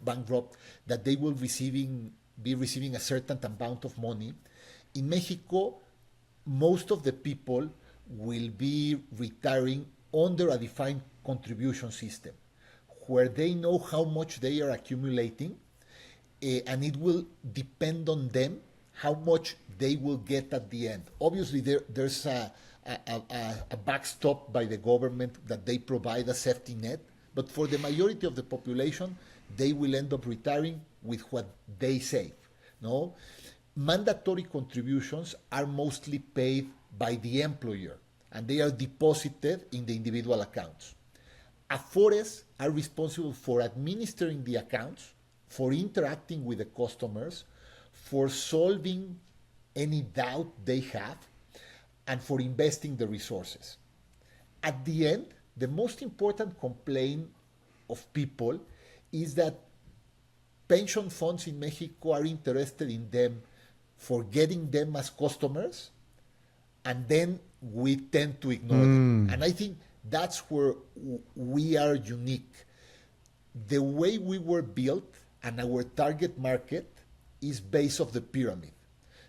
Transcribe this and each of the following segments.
bankrupt, that they will be receiving a certain amount of money. In Mexico, most of the people will be retiring under a defined contribution system where they know how much they are accumulating, and it will depend on them how much they will get at the end. Obviously, there's a backstop by the government that they provide a safety net, but for the majority of the population, they will end up retiring with what they save. No, mandatory contributions are mostly paid by the employer, and they are deposited in the individual accounts. Afores are responsible for administering the accounts, for interacting with the customers, for solving any doubt they have, and for investing the resources. At the end, the most important complaint of people is that pension funds in Mexico are interested in them for getting them as customers, and then we tend to ignore them. And I think that's where we are unique. The way we were built and our target market is base of the pyramid.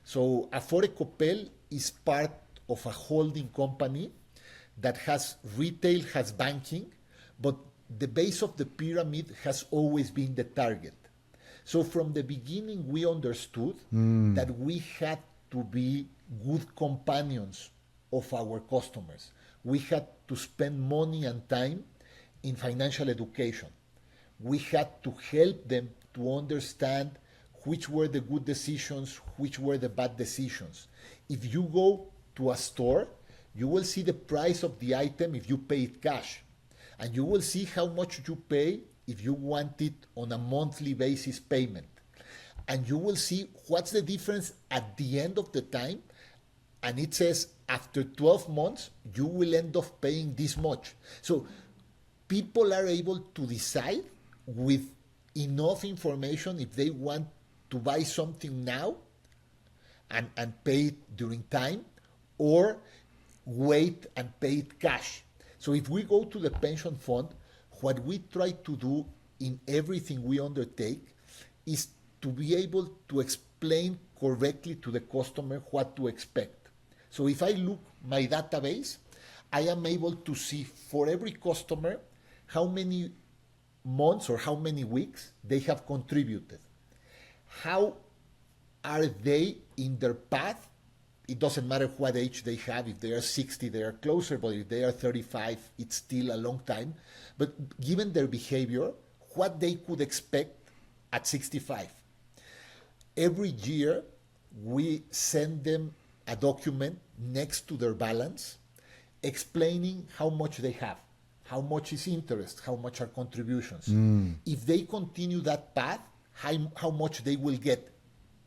So Afore Coppel is part of a holding company that has retail, has banking, but the base of the pyramid has always been the target. So from the beginning, we understood that we had to be good companions of our customers. We had to spend money and time in financial education. We had to help them to understand which were the good decisions, which were the bad decisions. If you go to a store, you will see the price of the item if you pay it cash. And you will see how much you pay if you want it on a monthly basis payment. And you will see what's the difference at the end of the time. And it says after 12 months, you will end up paying this much. So people are able to decide with enough information if they want to buy something now and pay it during time, or wait and pay it cash. So if we go to the pension fund, what we try to do in everything we undertake is to be able to explain correctly to the customer what to expect. So if I look my database, I am able to see for every customer how many months or how many weeks they have contributed. How are they in their path? It doesn't matter what age they have. If they are 60, they are closer, but if they are 35, it's still a long time. But given their behavior, what they could expect at 65. Every year, we send them a document next to their balance explaining how much they have, how much is interest, how much are contributions. If they continue that path, how much they will get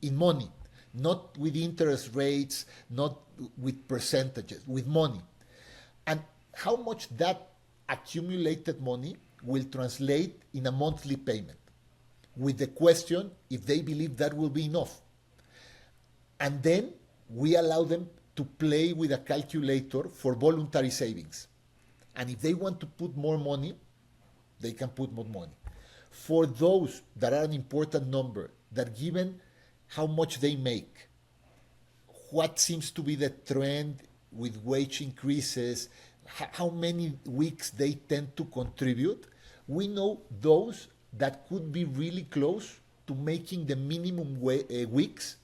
in money, not with interest rates, not with percentages, with money. And how much that accumulated money will translate in a monthly payment, with the question if they believe that will be enough. And then we allow them to play with a calculator for voluntary savings. And if they want to put more money, they can put more money. For those that are an important number, that given how much they make, what seems to be the trend with wage increases, how many weeks they tend to contribute, we know those that could be really close to making the minimum weeks